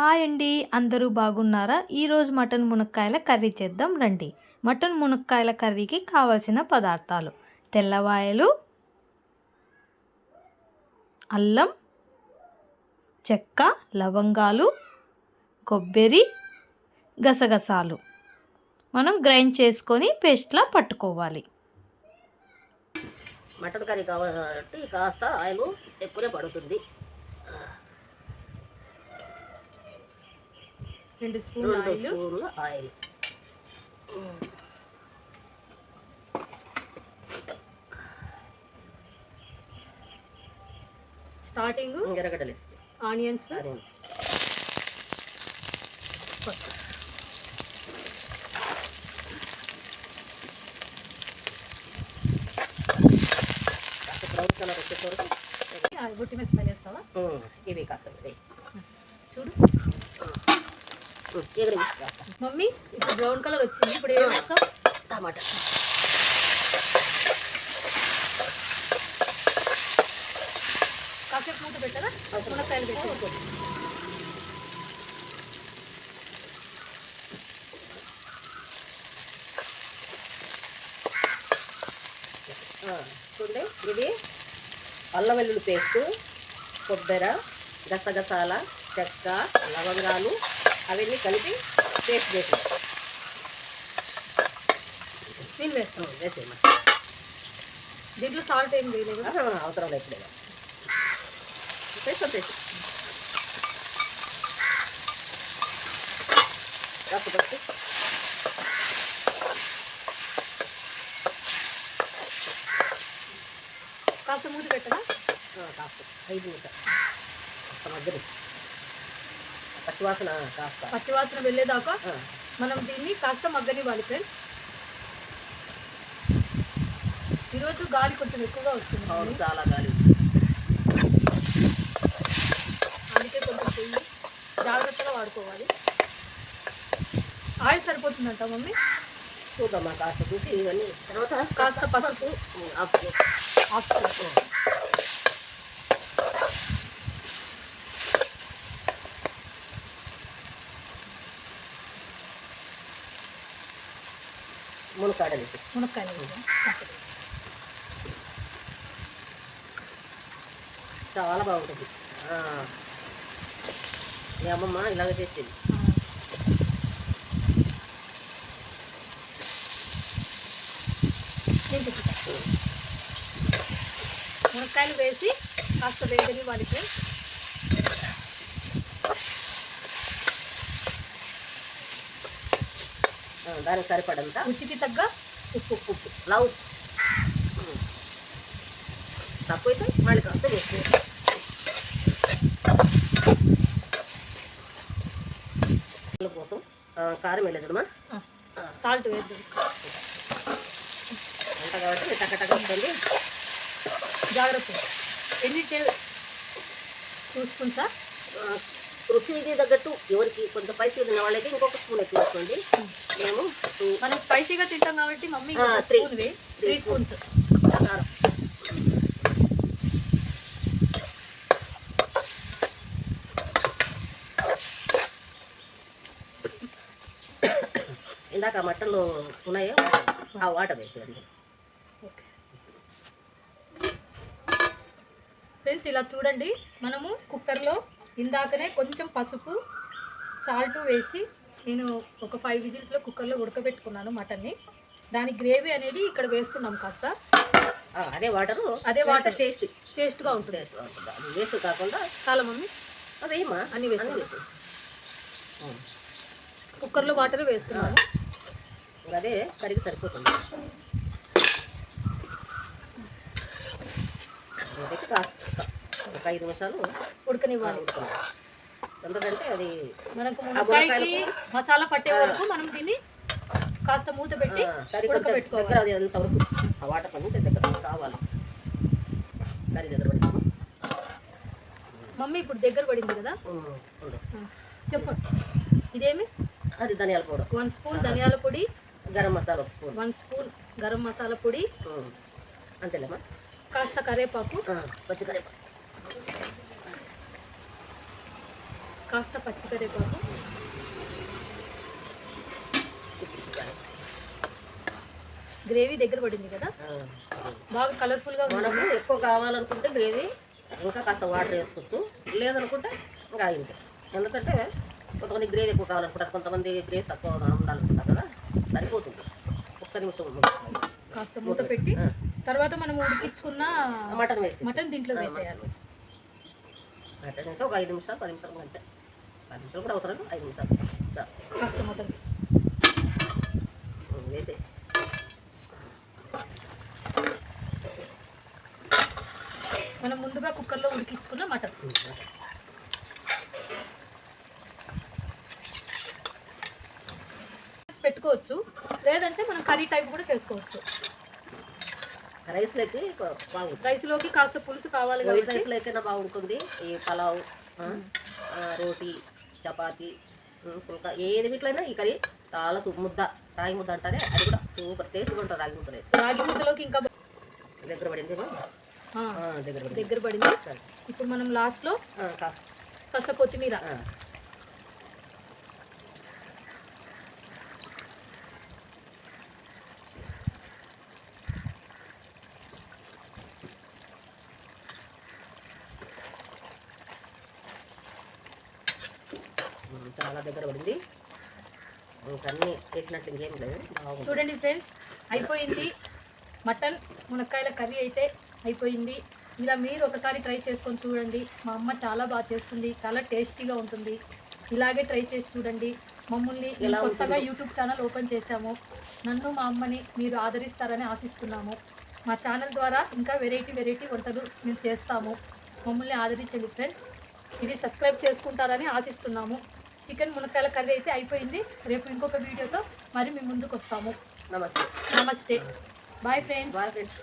Hi అండి, అందరూ బాగున్నారా? ఈరోజు మటన్ మునక్కాయల కర్రీ చేద్దాం రండి. మటన్ మునక్కాయల కర్రీకి కావలసిన పదార్థాలు: తెల్లవాయలు, అల్లం, చెక్క, లవంగాలు, కొబ్బరి, గసగసాలు మనం గ్రైండ్ చేసుకొని పేస్ట్లా పట్టుకోవాలి. మటన్ కర్రీ కాబట్టి కాస్త ఆయిల్ ఎక్కువనే పడుతుంది. 2 స్పూన్ల ఆయిల్. స్టార్టింగ్ ఎర్రగడ్డలు ఆనియన్స్, బ్రౌన్ కలర్ వచ్చేసరికి బుట్టి మిరపకాయలు వేస్తావా? ఇవి కాస్త చూడు ఎగురు మమ్మీ, ఇప్పుడు బ్రౌన్ కలర్ వచ్చింది. ఇప్పుడు ఏం వేస్తావు? టమాటా. కాసేపు మూత పెట్టదా? మునక్కాయలు పెట్టి చూడండి, ఇది అల్లం వెల్లుల్లి పేస్టు, కొబ్బరి, గసగసాల, చెక్క, లవంగాలు అవన్నీ కలిపి పేస్ట్ చేసి నేను వేస్తాను. వేసేయమ్మా. దీంట్లో సాల్ట్ ఏం వేయలేదు, అవసరం లేదు. పేస్ట్ వచ్చేసి కాస్త కాస్త మూత పెట్టదా? కాస్త 5 నిమిషాలు మధ్యలో పచ్చివాసన వెళ్ళేదాకా మనం దీన్ని కాస్త మగ్గనివ్వాలి ఫ్రెండ్స్. ఈరోజు గాలి కొంచెం ఎక్కువగా వస్తుంది. అవును, చాలా గాలి. అందుకే కొంచెం చెయ్యి జాగ్రత్తగా వాడుకోవాలి. ఆయిల్ సరిపోతుందంట మమ్మీ? చూద్దామా, కాస్త చూసి ఇవన్నీ తర్వాత కాస్త పసుపు మునక్కాయలు చాలా బాగుంటుంది. మీ అమ్మమ్మ ఇలాగ చేసేది. మునక్కాయలు వేసి కాస్త వేగని వాడికి దానికి సరిపడంత రుచికి తగ్గ ఉప్పు లవ్ తక్కువైతే మళ్ళీ కాస్త వేసి కోసం కారం వెళ్ళదమ్మా. సాల్ట్ వేద్దాం అంట కాబట్టి టకటక వస్తుంది. జాగ్రత్త. ఎన్ని 2 స్పూన్సా? రుచికి తగ్గట్టు ఎవరికి కొంచెం స్పైసీ ఉన్న వాళ్ళైతే ఇంకొక స్పూన్ ఎక్కువ వేసుకోండి. మేము మనం స్పైసీగా తింటాం కాబట్టి మమ్మీ 3 స్పూన్స్. ఇందాక మటన్లో ఉన్నాయో ఆ వాటర్ వేసేయండి. ఫ్రెండ్స్, ఇలా చూడండి, మనము కుక్కర్లో ఇందాకనే కొంచెం పసుపు సాల్ట్ వేసి నేను ఒక 5 విజిల్స్లో కుక్కర్లో ఉడకబెట్టుకున్నాను మటన్ని. దాని గ్రేవీ అనేది ఇక్కడ వేస్తున్నాం కాస్త. అదే వాటర్ టేస్ట్గా ఉంటుంది. వేస్ట్ కాకుండా చాలా మమ్మీ అవేమా అన్నీ వేసి కుక్కర్లో వాటర్ వేస్తున్నాను. అదే కరిగి సరిపోతుంది. ఒక 5 నిమిషాలు ఉడకనివ్వాలి. ఎందుకంటే అది మనకు మునక్కాయకి మసాలా పట్టే వరకు మనం దీన్ని కాస్త మూత పెట్టి ఉడకబెట్టుకోవాలి. అది అంతవరకు ఆ వాటర్ పని దగ్గర కావాలి. కర్రీ దగ్గర పడి మమ్మీ ఇప్పుడు దగ్గర పడింది కదా, చెప్పు. ఇదేమి? అది ధనియాల పౌడర్ 1 స్పూన్ ధనియాల పొడి, గరం మసాలా 1 స్పూన్ గరం మసాలా పొడి, అంతేలేమ్మా. కాస్త కరివేపాకు, పచ్చి కరివేపాకు, కాస్త పచ్చికరేపాకు, గ్రేవీ దగ్గర పడింది కదా, బాగా కలర్ఫుల్గా ఉంది. మనము ఎక్కువ కావాలనుకుంటే గ్రేవీ ఇంకా కాస్త వాటర్ వేసుకోవచ్చు, లేదనుకుంటే ఇంకా ఇంతే. ఎందుకంటే కొంతమంది గ్రేవీ ఎక్కువ కావాలనుకుంటారు, కొంతమంది గ్రేవీ తక్కువ ఉండాలనుకుంటారు కదా, సరిపోతుంది. ఒక్క నిమిషం కాస్త మూత పెట్టి తర్వాత మనం ఉడికించుకున్న మటన్ వేసి మటన్ దీంట్లో వేసేయాలి. మటన్ వేసి ఒక 5 నిమిషాలు 10 నిమిషాలు అంతే. 10 నిమిషాలు కూడా అవసరం, 5 నిమిషాలు కాస్త మటన్ వేసి మనం ముందుగా కుక్కర్లో ఉడికించుకున్న మటన్. పెట్టుకోవచ్చు, లేదంటే మనం కర్రీ టైప్ కూడా చేసుకోవచ్చు. రైస్లోకి బాగుంటుంది, రైస్లోకి కాస్త పులుసు కావాలి వైట్ కాబట్టి రైస్లోకైనా బాగుంటుంది. ఈ పలావ్, రోటీ, చపాతి, పుల్కా ఏది వీటిలైనా ఈ కర్రీ చాలా ముద్ద, రాగి ముద్ద అంటారే, అది కూడా సూపర్ టేస్ట్గా ఉంటుంది. రాగి ముద్దలే రాగి ముద్దలోకి ఇంకా దగ్గర పడింది, దగ్గర పడింది. ఇప్పుడు మనం లాస్ట్లో కాస్త కొత్తిమీర, చాలా దగ్గర పడింది. అన్నీ వేసినట్టు ఇంకేం లేదు, బాగుంది. చూడండి ఫ్రెండ్స్, అయిపోయింది. మటన్ మునక్కాయల కర్రీ అయితే అయిపోయింది. ఇలా మీరు ఒకసారి ట్రై చేసుకొని చూడండి. మా అమ్మ చాలా బాగా చేస్తుంది, చాలా టేస్టీగా ఉంటుంది. ఇలాగే ట్రై చేసి చూడండి. మమ్మల్ని కొత్తగా యూట్యూబ్ ఛానల్ ఓపెన్ చేశాము. నన్ను మా అమ్మని మీరు ఆదరిస్తారని ఆశిస్తున్నాము. మా ఛానల్ ద్వారా ఇంకా వెరైటీ వంటలు మేము చేస్తాము. మమ్మల్ని ఆదరించండి ఫ్రెండ్స్. ఇది సబ్స్క్రైబ్ చేసుకుంటారని ఆశిస్తున్నాము. చికెన్ మునక్కాయల కర్రీ అయితే అయిపోయింది. రేపు ఇంకొక వీడియోతో మరి మేము ముందుకు వస్తాము. నమస్తే. నమస్తే. Bye friends. Bye friends.